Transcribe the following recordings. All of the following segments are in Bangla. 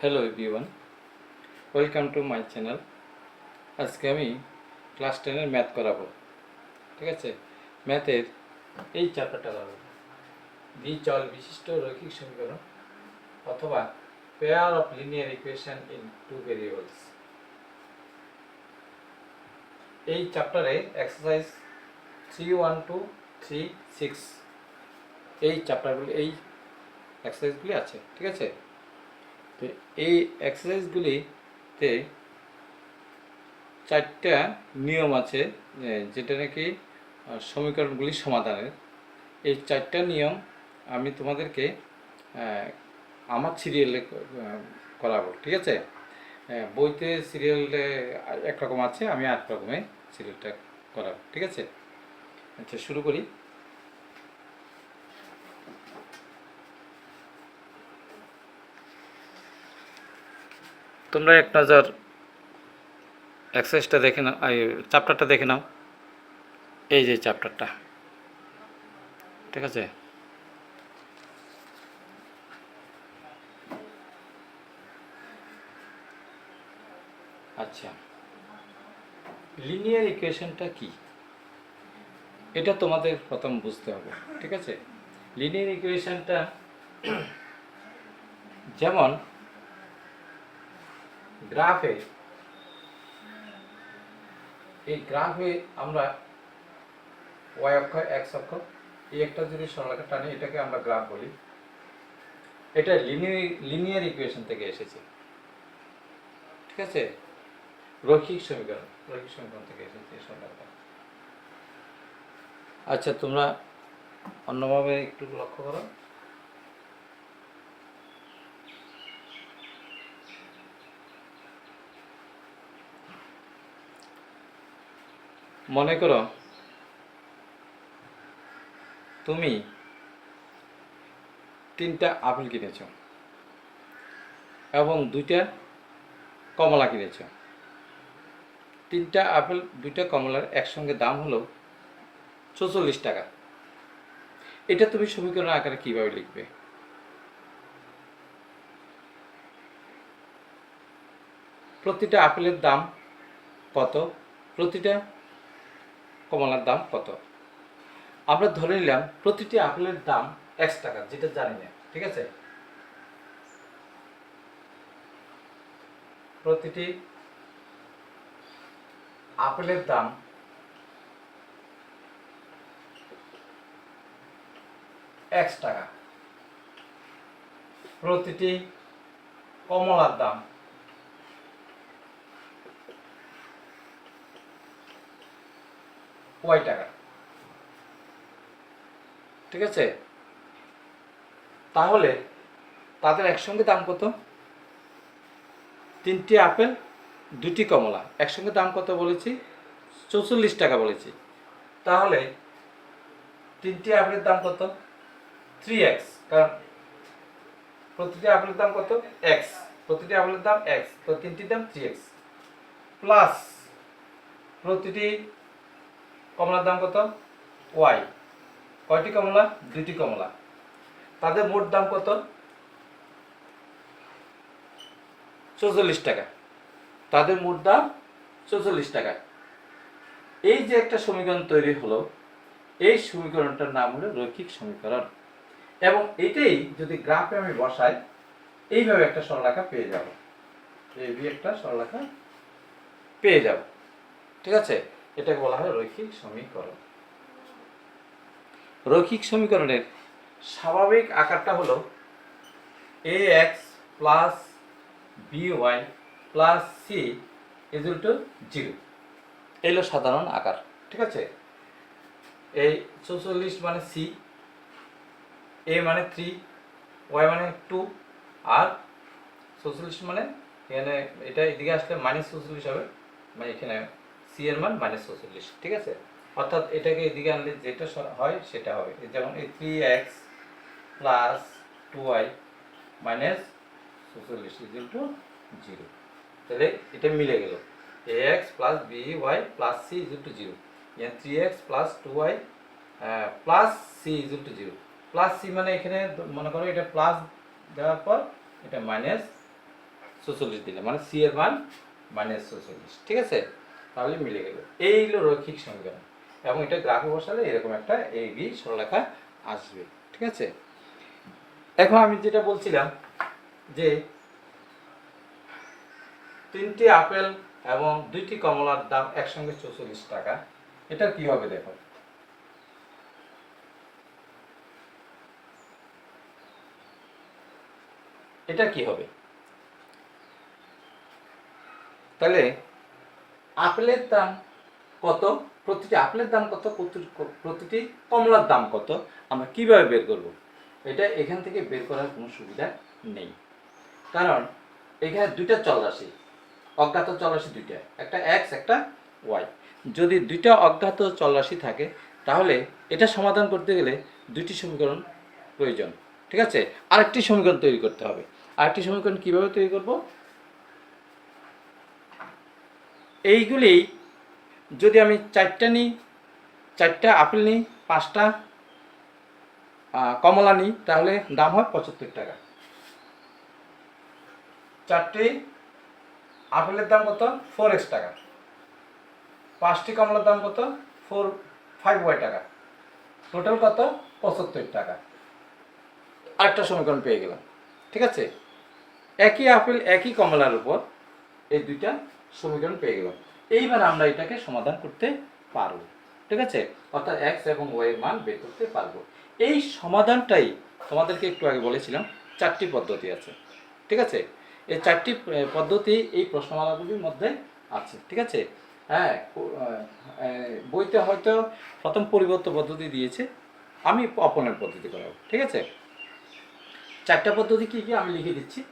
Hello everyone, welcome to my channel. আজকে আমি ক্লাস 10-এর ম্যাথ করাবো। ঠিক আছে, ম্যাথের এই চ্যাপ্টারটা করাবো, দ্বিচল বিশিষ্ট রৈখিক সমীকরণ অথবা pair of linear equation in two variables. এই চ্যাপ্টারে এক্সারসাইজ 3.1 to 3.6 এই এক্সারসাইজগুলি আছে। ঠিক আছে, তো এই এক্সারসাইজগুলিতে চারটা নিয়ম আছে যেটা নাকি সমীকরণগুলি সমাধানের। এই চারটা নিয়ম আমি তোমাদেরকে আমার সিরিয়ালে করাবো। ঠিক আছে, বইতে সিরিয়ালে একরকম আছে, আমি আরেক রকমে সিরিয়ালটা করাবো। ঠিক আছে, আচ্ছা শুরু করি। তোমরা এক নজর এক্সারসাইজটা দেখে নাও, চ্যাপ্টারটা দেখে নাও। এই যে চ্যাপ্টারটা, ঠিক আছে, আচ্ছা লিনিয়ার ইকুয়েশনটা কি এটা তোমাদের প্রথম বুঝতে হবে। ঠিক আছে, লিনিয়ার ইকুয়েশনটা যেমন গ্রাফে, এই গ্রাফে আমরা ওয়াই অক্ষ এক্স অক্ষ এই একটা যদি সরলরেখা টানি এটাকে আমরা গ্রাফ বলি। এটা লিনিয়ার ইকুয়েশন থেকে এসেছে। ঠিক আছে, রৈখিক সমীকরণ থেকে এসেছে সরলরেখা। আচ্ছা তোমরা অন্যভাবে একটু লক্ষ্য করো। মনে করো তুমি 3টা আপেল কিনেছ এবং 2টা কমলা কিনেছ। 3টা আপেল 2টা কমলার একসঙ্গে দাম হলো 44 টাকা। এটা তুমি সমীকরণ আকারে কিভাবে লিখবে? প্রতিটা আপেলের দাম কত, প্রতিটা কমলার দাম কত। আমরা ধরে নিলাম প্রতিটি আপেলের দাম x টাকা, যেটা জানি না। ঠিক আছে, প্রতিটি আপেলের দাম x টাকা, প্রতিটি কমলার দাম y টাকা। ঠিক আছে, তাহলে তাদের একসঙ্গে দাম কত? 3টি আপেল 2টি কমলা একসঙ্গে দাম কত বলেছি? 44 টাকা বলেছি। তাহলে 3টি আপেলের দাম কত? 3x, কারণ প্রতিটি আপেলের দাম কত? x, প্রতিটি আপেলের দাম x, তো 3টির দাম 3x, প্লাস প্রতিটি কমলার দাম কত? y, কয়টি কমলা? 2টি কমলা, তাদের মোট দাম কত? 44 টাকা, তাদের মোট দাম 44 টাকা। এই যে একটা সমীকরণ তৈরি হলো, এই সমীকরণটার নাম হলো রৈখিক সমীকরণ। এবং এটাই যদি গ্রাফে আমি বসাই, এইভাবে একটা সরলরেখা পেয়ে যাব, এই একটা সরলরেখা পেয়ে যাব। ঠিক আছে, এটাকে বলা হয় রৈখিক সমীকরণ। রৈখিক সমীকরণের স্বাভাবিক আকারটা হলো ax plus by plus c equal to 0। এই হলো সাধারণ আকার। ঠিক আছে, এই 44 মানে c, a মানে 3, y মানে 2, আর 44 মানে এখানে এটা এদিকে আসলে -44 হবে, মানে এখানে c এর মান -44। ঠিক আছে, অর্থাৎ এটাকে এদিকে আনলে যেটা হয় সেটা হবে। যেমন এই 3x plus 2y minus 44 equal to 0। তাহলে এটা মিলে গেল, ax plus by plus c equal to 0। এখানে 3x plus 2y plus c equal to 0। Plus c মানে এখানে মনে করো এটা প্লাস দেওয়ার পর এটা মাইনাস 46 দিলে মানে সি এর মান -46, ঠিক আছে? তাহলে মিলে গেল। এই হলো রৈখিক সমীকরণ এবং এটা গ্রাফে বসালে এরকম একটা এ বি সরলরেখা আসবে, ঠিক আছে? এখন আমি যেটা বলছিলাম যে 3টি আপেল এবং 2টি কমলার দাম একসঙ্গে 44 টাকা, এটা কি হবে দেখো। এটা কি হবে? তাহলে আপেলের দাম কত, প্রতিটি আপেলের দাম কত, প্রতিটি কমলার দাম কত, আমরা কিভাবে বের করব? এটা এখান থেকে বের করার কোনো সুবিধা নেই, কারণ এখানে দুইটা চলরাশি, অজ্ঞাত চলরাশি দুইটা, একটা এক্স একটা ওয়াই। যদি দুইটা অজ্ঞাত চলরাশি থাকে তাহলে এটা সমাধান করতে গেলে দুইটি সমীকরণ প্রয়োজন, ঠিক আছে? আরেকটি সমীকরণ তৈরি করতে হবে। আরেকটি সমীকরণ কিভাবে তৈরি করব? এইগুলি যদি আমি 4টা নিই, 4টা আপেল নিই, 5টা কমলা নিই, তাহলে দাম হয় 75 টাকা। 4টি আপেলের দাম কত? 4x টাকা। 5টি কমলার দাম কত? 5y টাকা। টোটাল কত? 75 টাকা। আরেকটা সমীকরণ পেয়ে গেলাম, ঠিক আছে? একই আপেল একই কমলার উপর এই দুইটা সমীকরণ পেয়ে গেলাম। এইবার আমরা এটাকে সমাধান করতে পারবো, ঠিক আছে? অর্থাৎ এক্স এবং ওয়াই এর মান বের করতে পারবো। এই সমাধানটাই তোমাদেরকে একটু আগে বলেছিলাম 4টি পদ্ধতি আছে, ঠিক আছে? এই 4টি পদ্ধতি এই প্রশ্নমালাগুলির মধ্যে আছে, ঠিক আছে? হ্যাঁ, বইতে হয়তো প্রথম পরিবর্ত পদ্ধতি দিয়েছে, আমি অপনের পদ্ধতি করাবো, ঠিক আছে? 4টা পদ্ধতি কি কি আমি লিখে দিচ্ছি।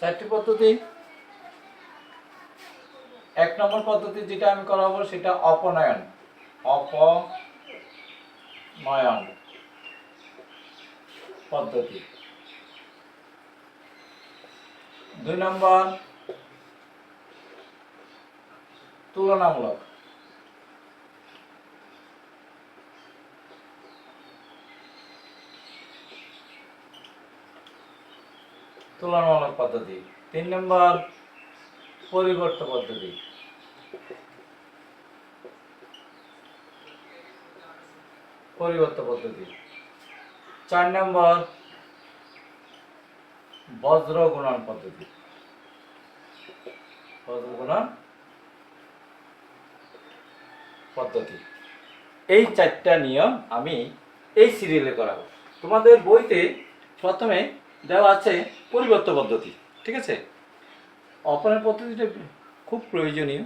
চারটি পদ্ধতি। 1 নম্বর পদ্ধতি যেটা আমি করাবো সেটা অপনয়ন পদ্ধতি। 2 নম্বর তুলনামূলক। 3 নম্বর পরিবর্ত পদ্ধতি। 4 নম্বর বজ্র গুণন পদ্ধতি। এই 4টা নিয়ম আমি এই সিরিয়ালে করাবো। তোমাদের বইতে প্রথমে দেওয়া আছে পরিবর্ত পদ্ধতি, ঠিক আছে? অপনের পদ্ধতিটা খুব প্রয়োজনীয়,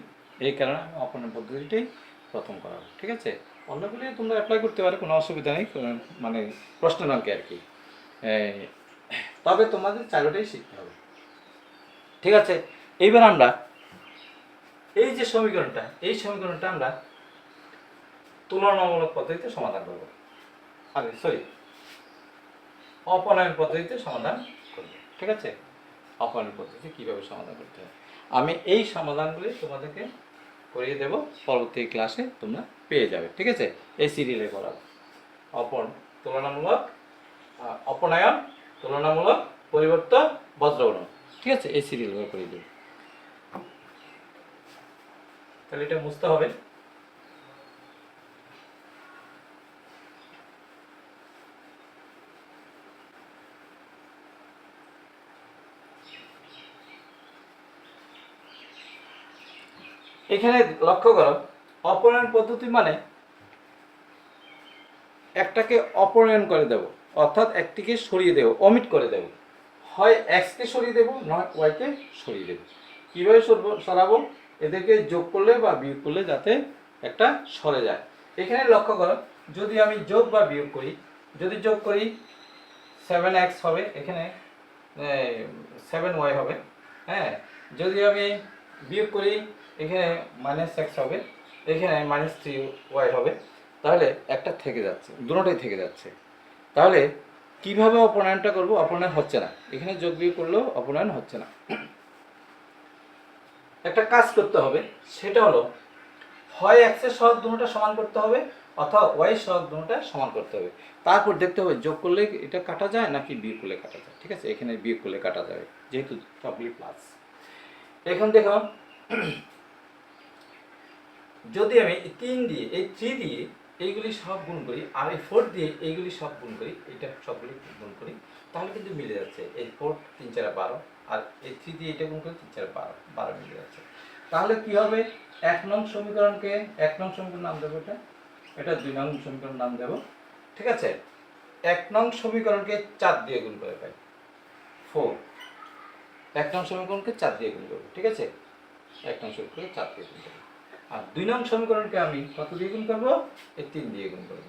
এই কারণে আমি অপনের পদ্ধতিটাই প্রথম করাবো, ঠিক আছে? অন্যগুলি তোমরা অ্যাপ্লাই করতে পারো, কোনো অসুবিধা নেই, মানে প্রশ্নের অঙ্কে আর কি। তবে তোমাদের 4টাই শিখতে হবে, ঠিক আছে? এইবার আমরা এই যে সমীকরণটা, এই সমীকরণটা আমরা তুলনামূলক পদ্ধতিতে সমাধান করব, অপনয়ন পদ্ধতিতে সমাধান করব, ঠিক আছে? অপনয়ন পদ্ধতি কিভাবে সমাধান করতে হয় আমি এই সমাধানগুলি তোমাদেরকে করিয়ে দেব, পরবর্তী ক্লাসে তোমরা পেয়ে যাবে, ঠিক আছে? এই সিরিয়ালে করাবো অপনয়ন, তুলনামূলক, পরিবর্তন, বজ্রগুণন, ঠিক আছে? এই সিরিয়াল করিয়ে দেব। তাহলে এটা বুঝতে হবে। এখানে লক্ষ্য করো, অপনয়ন পদ্ধতি মানে একটাকে অপনয়ন করে দেব, অর্থাৎ একটিকে সরিয়ে দেব, অমিট করে দেব। হয় এক্সকে সরিয়ে দেব, নয় ওয়াইকে সরিয়ে দেব। কীভাবে সরাবো? এদেরকে যোগ করলে বা বিয়োগ করলে যাতে একটা সরে যায়। এখানে লক্ষ্য করো, যদি আমি যোগ বা বিয়োগ করি, যদি যোগ করি 7x হবে, এখানে 7y হবে, হ্যাঁ? যদি আমি বিয়োগ করি এখানে -x হবে, এখানে -3y হবে, তাহলে একটা থেকে যাচ্ছে, দুটোটাই থেকে যাচ্ছে। তাহলে কিভাবে অপনয়নটা করব? অপনয়ন হচ্ছে না, এখানে যোগ বিয়োগ করলেও অপনয়ন হচ্ছে না। একটা কাজ করতে হবে, সেটা হলো হয় x এর সহগ দুটোটা সমান করতে হবে অথবা y এর সহগ দুটোটা সমান করতে হবে। তারপর দেখতে হবে যোগ করলে এটা কাটা যায় নাকি বিয়োগ করলে কাটা যায়। ঠিক আছে, এখানে বিয়োগ করলে কাটা যাবে যেহেতু সবগুলি প্লাস। এখন দেখো, যদি আমি 3 দিয়ে এই 3 দিয়ে এইগুলি সব গুণ করি আর এই 4 দিয়ে এইগুলি সব গুণ করি, এটা সবগুলি গুণ করি, তাহলে কিন্তু মিলে যাচ্ছে। এই 4 3 4 12 আর এই 3 দিয়ে এটা গুণ করি 3 4 12 12 মিলে যাচ্ছে। তাহলে কি হবে? 1 নং সমীকরণকে 1 নং সমীকরণ নাম দেবো, এটা 2 নং সমীকরণ নাম দেব। ঠিক আছে, 1 নং সমীকরণকে 4 দিয়ে গুণ করে পাই 4। 1 নং সমীকরণকে 4 দিয়ে গুণ করব। ঠিক আছে, 1 নং সমীকরণকে 4 দিয়ে গুণ করব। আর 2 নং সমীকরণকে আমি কত দিয়ে গুণ করব? এই 3 দিয়ে গুণ করব।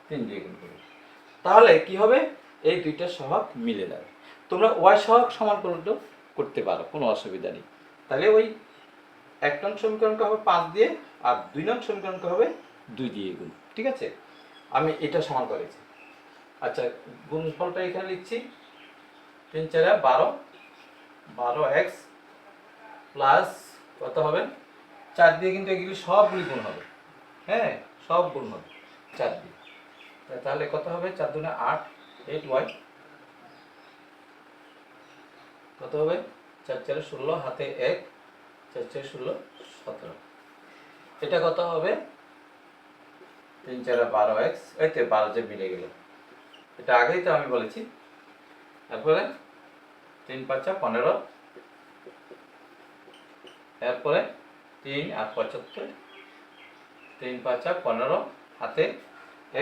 3 দিয়ে গুণ করব। তাহলে কি হবে? এই দুইটা সহগ মিলে যাবে। তোমরা y সহগ সমান করতে পারো, কোনো অসুবিধা নেই। তাহলে ওই 1 নং সমীকরণকে হবে 5 দিয়ে আর 2 নং সমীকরণকে হবে 2 দিয়ে গুণ। ঠিক আছে, আমি এটা সমান করেছি। আচ্ছা, গুণফলটা এখানে লিখছি, 3 4 12, 12x প্লাস কত হবে? 4 দিয়ে কিন্তু এগুলি সবগুলি গুণ হবে। হ্যাঁ, সব গুণ হবে 4 দিয়ে। তাহলে কত হবে? 4 দুগুণে 8, 8y কত হবে? 4 4 16, হাতে 1, 4 4 16 17। এটা কত হবে? 3 4 12x, এই তো 12 যে মিলে গেল, এটা আগেই তো আমি বলেছি। তারপরে 3 5 15, এরপরে 3 আর 75, 3 5 15, হাতে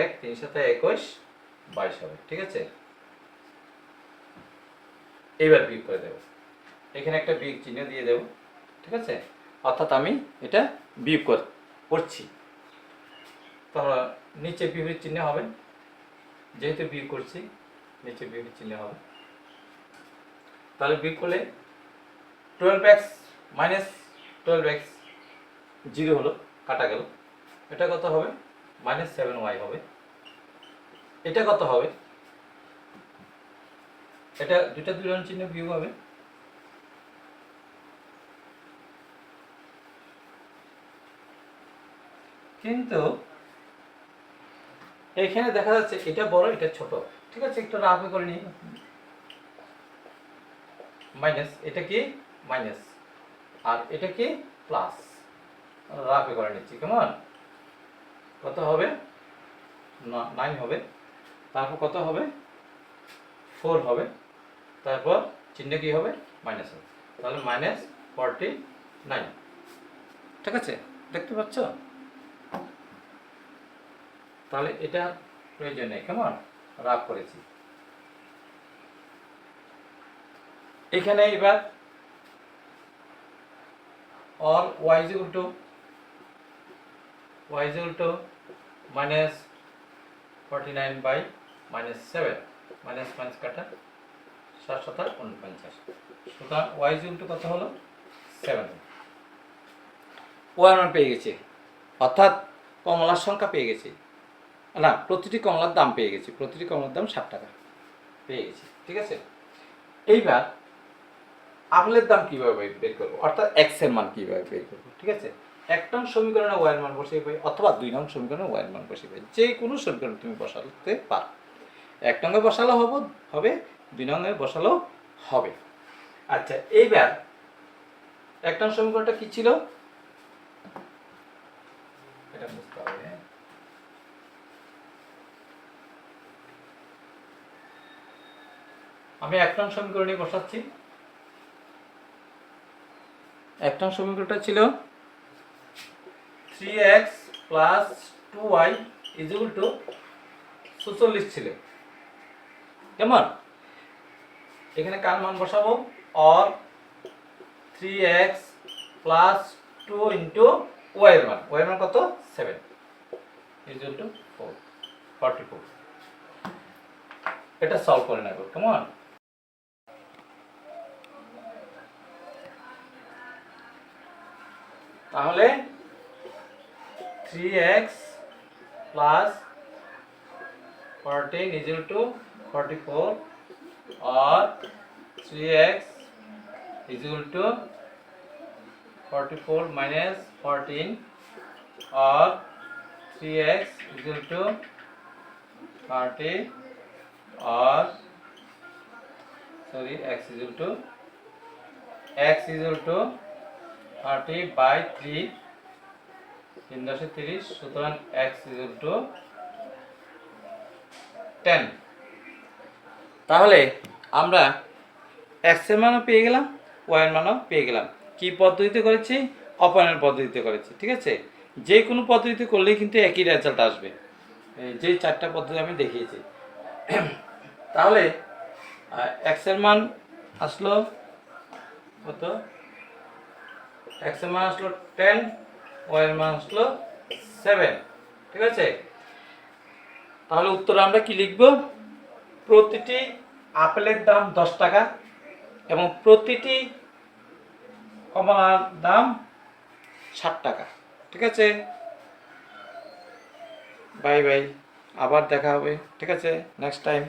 1, 3 7 21, 22 হবে। ঠিক আছে, এইবার বিয়োগ করে দেব, এখানে একটা বিয়োগ চিহ্ন দিয়ে দেব। ঠিক আছে, অর্থাৎ আমি এটা বিয়োগ করছি। তাহলে নিচে বিপরীত চিহ্ন হবে, যেহেতু বিয়োগ করছি নিচে বিপরীত চিহ্ন হবে। তাহলে বিয়োগ করলে 12x মাইনাস 12x 0 হলো, কাটা গেল। এটা কত হবে? -7y হবে। এটা কত হবে? এটা দুইটা দুই ঋণ চিহ্ন বিয়োগ হবে। কিন্তু এখানে দেখা যাচ্ছে এটা বড় এটা ছোট। ঠিক আছে, একটু রাফে করে নিই। মাইনাস, এটা কি মাইনাস আর এটা কি প্লাস, রাফে করে নিচ্ছি। কেমন? কত হবে? 9 হবে। তারপর কত হবে? 4 হবে। তারপর চিহ্ন কি হবে? মাইনাস হবে। তাহলে -49। ঠিক আছে, দেখতে পাচ্ছ? তাহলে এটা প্রয়োজন নেই। কেমন? রাফ করেছি। এখানে এবার or y is equal to -49 by -7, minus minus কাটা, 7 7 49। সুতরাং y is equal to কত হলো? 7। ওয়ার মান পেয়ে গেছি, অর্থাৎ কমলার সংখ্যা পেয়ে গেছি, না প্রতিটি কমলার দাম পেয়ে গেছি। প্রতিটি কমলার দাম 60 টাকা পেয়ে গেছি। ঠিক আছে, এইবার আপেলের দাম কিভাবে বের করবো, অর্থাৎ x এর মান কিভাবে বের করবো। ঠিক আছে, 1 নং সমীকরণে y এর মান বসিয়ে পাই অথবা 2 নং সমীকরণে y এর মান বসিয়ে পাই, যে কোনো সমীকরণ তুমি বসাতে পারো। 1 নংয়ে বসালেও হবে, 2 নংয়ে বসালেও হবে। আচ্ছা, এইবার 1 নং সমীকরণটা কি ছিল এটা বুঝতে হবে। আমি 1 নং সমীকরণে বসাচ্ছি। 1 নং সমীকরণটা ছিল 3x plus 2y is equal to 46 ছিল। কেমন? এখানে কার মান বসাবো? or 3x plus 2 into y এর মান, y এর মান কত? 7 ইজ ইকুয়াল টু 44। এটা সলভ করে নেব। কেমন? তাহলে 3x plus 14 is equal to 44 or 3x is equal to 44 minus 14 or 3x is equal to 30 or sorry x is equal to 30 by 3 3 10 30 সুতরাং x is equal to 10। তাহলে আমরা x এর মানও পেয়ে গেলাম, y এর মানও পেয়ে গেলাম। কি পদ্ধতিতে করেছি? অপারেন্ট পদ্ধতিতে করেছি, ঠিক আছে? যে কোনো পদ্ধতিতে করলেই কিন্তু একই রেজাল্ট আসবে, যে চারটা পদ্ধতি আমি দেখিয়েছি। তাহলে x এর মান আসলো কত? x এর মান আসলো 10, y এর মান আসলো 7, ঠিক আছে? তাহলে উত্তরে আমরা কি লিখব? প্রতিটি আপেলের দাম 10 টাকা এবং প্রতিটি কমলার দাম 60 টাকা, ঠিক আছে? বাই বাই, আবার দেখা হবে, ঠিক আছে, নেক্সট টাইম।